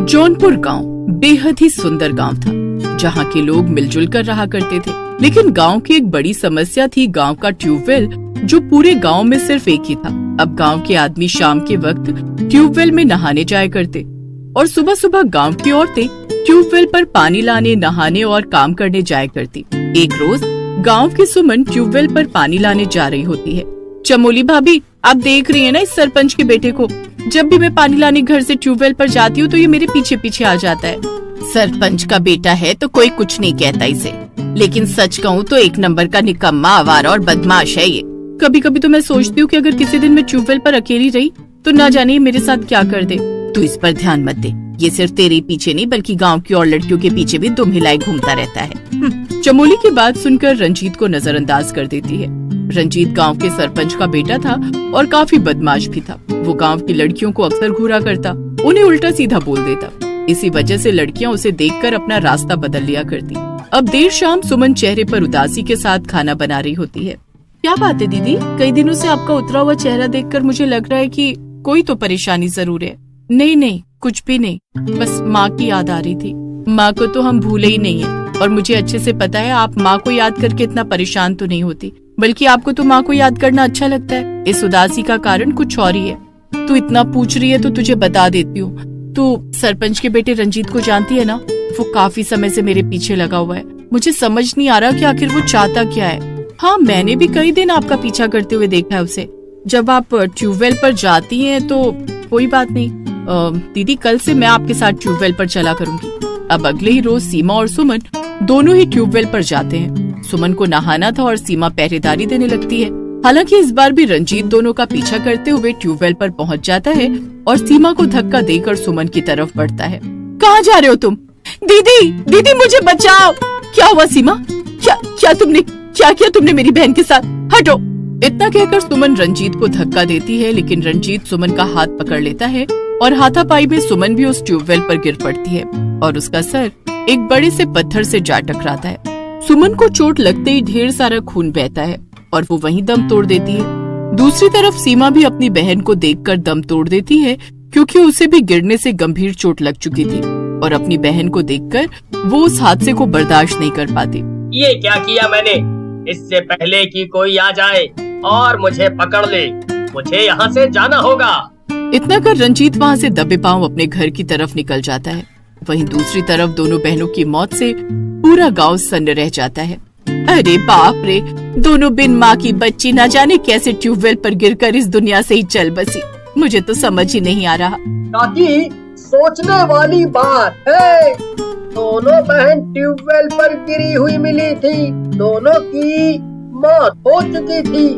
जौनपुर गांव बेहद ही सुंदर गांव था, जहां के लोग मिलजुल कर रहा करते थे। लेकिन गांव की एक बड़ी समस्या थी गांव का ट्यूबवेल, जो पूरे गांव में सिर्फ एक ही था। अब गांव के आदमी शाम के वक्त ट्यूबवेल में नहाने जाया करते और सुबह सुबह गांव की औरतें ट्यूबवेल पर पानी लाने, नहाने और काम करने जाया करती। एक रोज गांव की सुमन ट्यूबवेल पर पानी लाने जा रही होती है। चमोली भाभी, आप देख रही है ना इस सरपंच के बेटे को? जब भी मैं पानी लाने घर से ट्यूबवेल पर जाती हूँ तो ये मेरे पीछे पीछे आ जाता है। सरपंच का बेटा है तो कोई कुछ नहीं कहता इसे, लेकिन सच कहूँ तो एक नंबर का निकम्मा, आवारा और बदमाश है ये। कभी कभी तो मैं सोचती हूँ कि अगर किसी दिन मैं ट्यूबवेल पर अकेली रही तो ना जाने ये मेरे साथ क्या कर दे। तू इस पर ध्यान मत दे, ये सिर्फ तेरे पीछे नहीं बल्कि गांव की और लड़कियों के पीछे भी दुम हिलाए घूमता रहता है। चमोली की बात सुनकर रंजीत को नजरअंदाज कर देती है। रंजीत गांव के सरपंच का बेटा था और काफी बदमाश भी था। वो गांव की लड़कियों को अक्सर घूरा करता, उन्हें उल्टा सीधा बोल देता। इसी वजह से लड़कियां उसे देखकर अपना रास्ता बदल लिया करती। अब देर शाम सुमन चेहरे पर उदासी के साथ खाना बना रही होती है। क्या बात है दीदी, कई दिनों से आपका उतरा हुआ चेहरा देखकर मुझे लग रहा है कि कोई तो परेशानी जरूर है। नहीं, कुछ भी नहीं, बस माँ की याद आ रही थी। माँ को तो हम भूले ही नहीं है और मुझे अच्छे से पता है आप माँ को याद करके इतना परेशान तो नहीं होती, बल्कि आपको तो माँ को याद करना अच्छा लगता है। इस उदासी का कारण कुछ और ही है। तू इतना पूछ रही है तो तुझे बता देती हूँ। तू सरपंच के बेटे रंजीत को जानती है ना? वो काफी समय से मेरे पीछे लगा हुआ है। मुझे समझ नहीं आ रहा कि आखिर वो चाहता क्या है। हाँ, मैंने भी कई दिन आपका पीछा करते हुए देखा है उसे। जब आप ट्यूबवेल पर जाती हैं तो कोई बात नहीं दीदी, कल से मैं आपके साथ ट्यूबवेल पर चला करूंगी। अब अगले ही रोज सीमा और सुमन दोनों ही ट्यूबवेल पर जाते हैं। सुमन को नहाना था और सीमा पहरेदारी देने लगती है। हालांकि इस बार भी रंजीत दोनों का पीछा करते हुए ट्यूबवेल पर पहुंच जाता है और सीमा को धक्का देकर सुमन की तरफ बढ़ता है। कहाँ जा रहे हो तुम? दीदी मुझे बचाओ। क्या हुआ सीमा? क्या किया तुमने मेरी बहन के साथ? हटो। इतना कहकर सुमन रंजीत को धक्का देती है, लेकिन रंजीत सुमन का हाथ पकड़ लेता है और हाथापाई में सुमन भी उस ट्यूबवेल पर गिर पड़ती है और उसका सर एक बड़े से पत्थर से जा टकराता है। सुमन को चोट लगते ही ढेर सारा खून बहता है और वो वहीं दम तोड़ देती है। दूसरी तरफ सीमा भी अपनी बहन को देखकर दम तोड़ देती है, क्योंकि उसे भी गिरने से गंभीर चोट लग चुकी थी और अपनी बहन को देखकर वो उस हादसे को बर्दाश्त नहीं कर पाती। ये क्या किया मैंने? इससे पहले कि कोई आ जाए और मुझे पकड़ ले, मुझे यहाँ से जाना होगा। इतना कर रंजीत वहाँ से दबे पांव अपने घर की तरफ निकल जाता है। वहीं दूसरी तरफ दोनों बहनों की मौत से पूरा गांव सन्न रह जाता है। अरे बाप रे, दोनों बिन माँ की बच्ची न जाने कैसे ट्यूबवेल पर गिरकर इस दुनिया से ही चल बसी। मुझे तो समझ ही नहीं आ रहा। काकी, सोचने वाली बात है। दोनों बहन ट्यूबवेल पर गिरी हुई मिली थी, दोनों की मौत हो चुकी थी,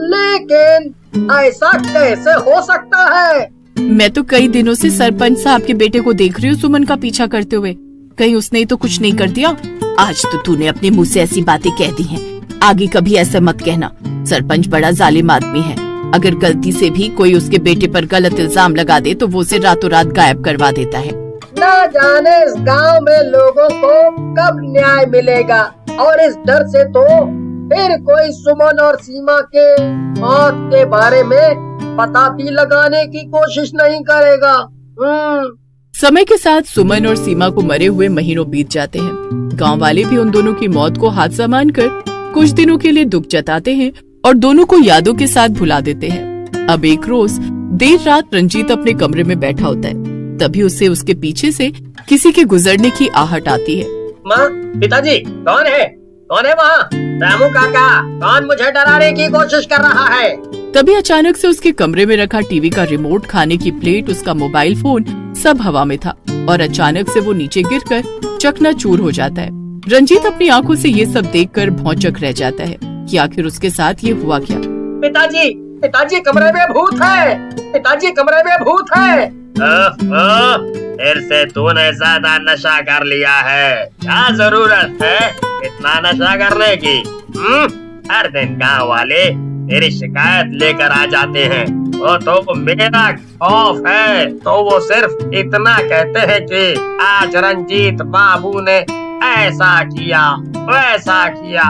लेकिन ऐसा कैसे हो सकता है? मैं तो कई दिनों से सरपंच साहब के बेटे को देख रही हूँ सुमन का पीछा करते हुए। कहीं उसने तो कुछ नहीं कर दिया? आज तो तूने अपने मुंह से ऐसी बातें कह दी हैं, आगे कभी ऐसा मत कहना। सरपंच बड़ा जालिम आदमी है, अगर गलती से भी कोई उसके बेटे पर गलत इल्जाम लगा दे तो वो उसे रातों रात गायब करवा देता है। न जाने इस गांव में लोगों को कब न्याय मिलेगा, और इस डर से तो फिर कोई सुमन और सीमा के मौत के बारे में पता भी लगाने की कोशिश नहीं करेगा। समय के साथ सुमन और सीमा को मरे हुए महीनों बीत जाते हैं। गांव वाले भी उन दोनों की मौत को हादसा मानकर कुछ दिनों के लिए दुख जताते हैं और दोनों को यादों के साथ भुला देते हैं। अब एक रोज देर रात रंजीत अपने कमरे में बैठा होता है, तभी उसे उसके पीछे से किसी के गुजरने की आहट आती है। माँ, पिताजी, कौन है वहाँ? रामू काका, कौन मुझे डराने की कोशिश कर रहा है? तभी अचानक से उसके कमरे में रखा टीवी का रिमोट, खाने की प्लेट, उसका मोबाइल फोन सब हवा में था और अचानक से वो नीचे गिरकर चकनाचूर हो जाता है। रंजीत अपनी आंखों से ये सब देखकर भौंचक रह जाता है कि आखिर उसके साथ ये हुआ क्या। पिताजी कमरे में भूत है। पिताजी कमरे में भूत है। फिर से तूने ज्यादा नशा कर लिया है। क्या जरूरत है इतना नशा करने की? हर दिन गांव वाले तेरी शिकायत लेकर आ जाते हैं। वो तो मेरा खौफ है, तो वो सिर्फ इतना कहते हैं कि आज रंजीत बाबू ने ऐसा किया वैसा किया।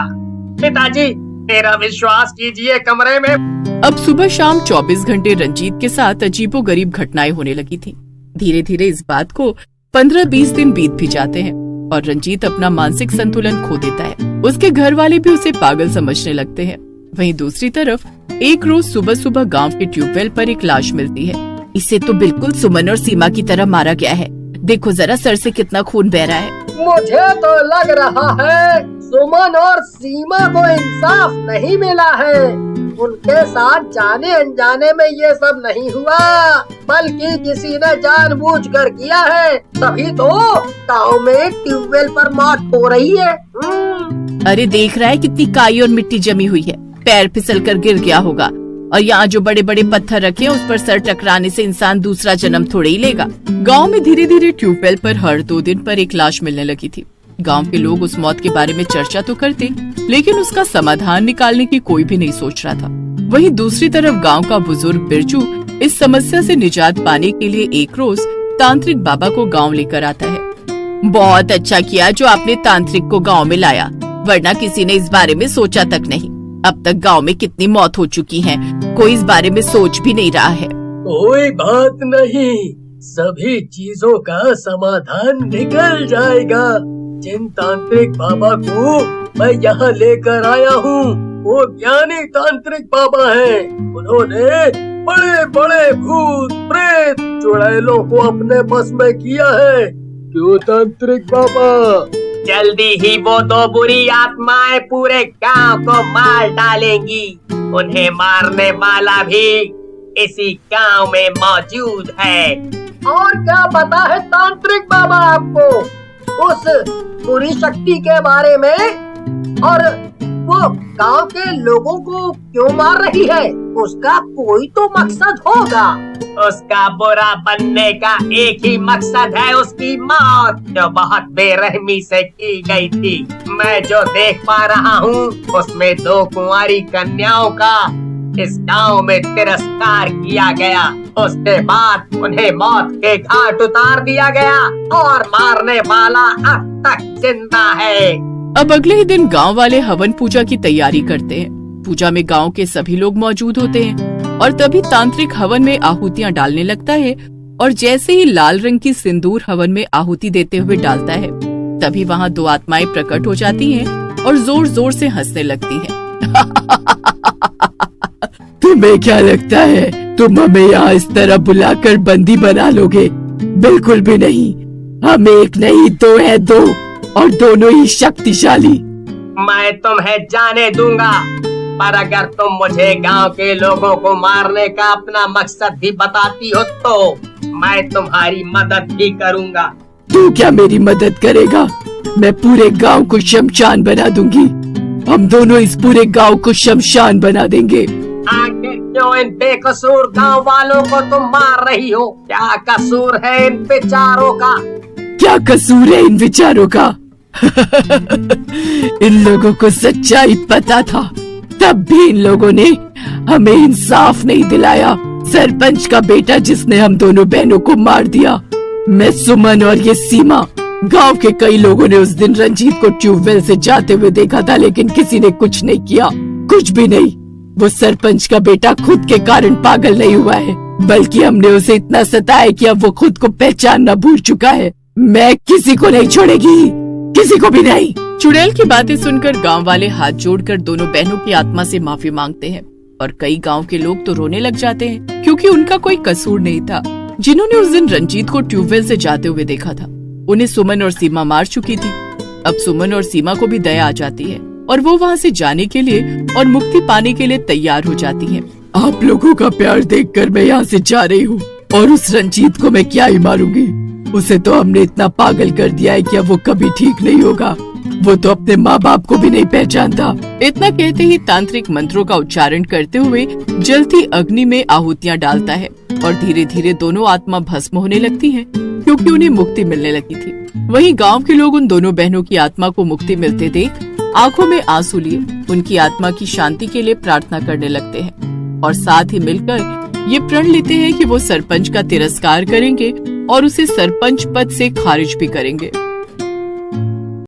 पिताजी, मेरा विश्वास कीजिए, कमरे में। अब सुबह शाम 24 घंटे रंजीत के साथ अजीबोगरीब घटनाएं होने लगी थी। धीरे धीरे इस बात को 15-20 दिन बीत भी जाते हैं और रंजीत अपना मानसिक संतुलन खो देता है। उसके घर वाले भी उसे पागल समझने लगते हैं। वहीं दूसरी तरफ एक रोज सुबह सुबह गांव के ट्यूबवेल पर एक लाश मिलती है। इसे तो बिल्कुल सुमन और सीमा की तरह मारा गया है। देखो जरा सर से कितना खून बह रहा है। मुझे तो लग रहा है सुमन और सीमा को इंसाफ नहीं मिला है। उनके साथ जाने अनजाने में ये सब नहीं हुआ, बल्कि किसी ने जानबूझकर किया है। तभी तो गाँव में ट्यूबवेल पर मौत हो रही है। अरे देख रहा है कितनी काई और मिट्टी जमी हुई है। पैर फिसल कर गिर गया होगा। और यहाँ जो बड़े बड़े पत्थर रखे हैं उस पर सर टकराने से इंसान दूसरा जन्म थोड़े ही लेगा। गांव में धीरे धीरे ट्यूबवेल पर हर 2 दिन पर एक लाश मिलने लगी थी। गांव के लोग उस मौत के बारे में चर्चा तो करते, लेकिन उसका समाधान निकालने की कोई भी नहीं सोच रहा था। वहीं दूसरी तरफ गांव का बुजुर्ग बिरजू इस समस्या से निजात पाने के लिए एक रोज तांत्रिक बाबा को गाँव लेकर आता है। बहुत अच्छा किया जो आपने तांत्रिक को गाँव में लाया, वरना किसी ने इस बारे में सोचा तक नहीं। अब तक गांव में कितनी मौत हो चुकी है, कोई इस बारे में सोच भी नहीं रहा है। कोई बात नहीं, सभी चीजों का समाधान निकल जाएगा। जिन तांत्रिक बाबा को मैं यहाँ लेकर आया हूँ वो ज्ञानी तांत्रिक बाबा हैं। उन्होंने बड़े बड़े भूत प्रेत चुड़ैलों को अपने बस में किया है। क्यों तांत्रिक बाबा? जल्दी ही वो 2 बुरी आत्माएं पूरे गांव को मार डालेंगी। उन्हें मारने वाला भी इसी गांव में मौजूद है। और क्या पता है तांत्रिक बाबा आपको उस बुरी शक्ति के बारे में? और वो गांव के लोगों को क्यों मार रही है? उसका कोई तो मकसद होगा। उसका बुरा बनने का एक ही मकसद है, उसकी मौत, जो बहुत बेरहमी से की गई थी। मैं जो देख पा रहा हूँ उसमें 2 कुंवारी कन्याओं का इस गांव में तिरस्कार किया गया। उसके बाद उन्हें मौत के घाट उतार दिया गया और मारने वाला अब तक जिंदा है। अब अगले ही दिन गांव वाले हवन पूजा की तैयारी करते हैं। पूजा में गांव के सभी लोग मौजूद होते हैं और तभी तांत्रिक हवन में आहुतियां डालने लगता है। और जैसे ही लाल रंग की सिंदूर हवन में आहुति देते हुए डालता है, तभी वहाँ 2 आत्माएं प्रकट हो जाती हैं और जोर जोर से हंसने लगती हैं। तुम्हें क्या लगता है तुम हमें यहाँ इस तरह बुलाकर बंदी बना लोगे? बिल्कुल भी नहीं। हम 1 नहीं 2 है, 2 और दोनों ही शक्तिशाली। मैं तुम्हें जाने दूंगा, पर अगर तुम मुझे गांव के लोगों को मारने का अपना मकसद भी बताती हो तो मैं तुम्हारी मदद भी करूंगा। तू क्या मेरी मदद करेगा? मैं पूरे गांव को शमशान बना दूंगी। हम दोनों इस पूरे गांव को शमशान बना देंगे। आखिर क्यों इन बेकसूर गांव वालों को तुम मार रही हो? क्या कसूर है इन बेचारों का? क्या कसूर है इन बेचारों का? इन लोगों को सच्चाई पता था, तब भी इन लोगों ने हमें इंसाफ नहीं दिलाया। सरपंच का बेटा जिसने हम दोनों बहनों को मार दिया। मैं, सुमन और ये सीमा। गांव के कई लोगों ने उस दिन रंजीत को ट्यूबवेल से जाते हुए देखा था, लेकिन किसी ने कुछ नहीं किया, कुछ भी नहीं। वो सरपंच का बेटा खुद के कारण पागल नहीं हुआ है, बल्कि हमने उसे इतना सताया कि अब वो खुद को पहचानना भूल चुका है। मैं किसी को नहीं छोड़ेगी, किसी को भी नहीं। चुड़ैल की बातें सुनकर गांव वाले हाथ जोड़कर दोनों बहनों की आत्मा से माफी मांगते हैं और कई गांव के लोग तो रोने लग जाते हैं, क्योंकि उनका कोई कसूर नहीं था। जिन्होंने उस दिन रंजीत को ट्यूबवेल से जाते हुए देखा था, उन्हें सुमन और सीमा मार चुकी थी। अब सुमन और सीमा को भी दया आ जाती है और वो वहाँ से जाने के लिए और मुक्ति पाने के लिए तैयार हो जाती हैं। आप लोगों का प्यार देखकर मैं यहाँ से जा रही हूँ और उस रंजीत को मैं क्या ही मारूंगी। उसे तो हमने इतना पागल कर दिया है कि अब वो कभी ठीक नहीं होगा। वो तो अपने माँ बाप को भी नहीं पहचानता। इतना कहते ही तांत्रिक मंत्रों का उच्चारण करते हुए जलती अग्नि में आहुतियाँ डालता है और धीरे धीरे दोनों आत्मा भस्म होने लगती हैं, क्योंकि उन्हें मुक्ति मिलने लगी थी। वहीं गांव के लोग उन दोनों बहनों की आत्मा को मुक्ति मिलते देख आंखों में आंसू लिए उनकी आत्मा की शांति के लिए प्रार्थना करने लगते हैं और साथ ही मिलकर ये प्रण लेते हैं कि वो सरपंच का तिरस्कार करेंगे और उसे सरपंच पद से खारिज भी करेंगे।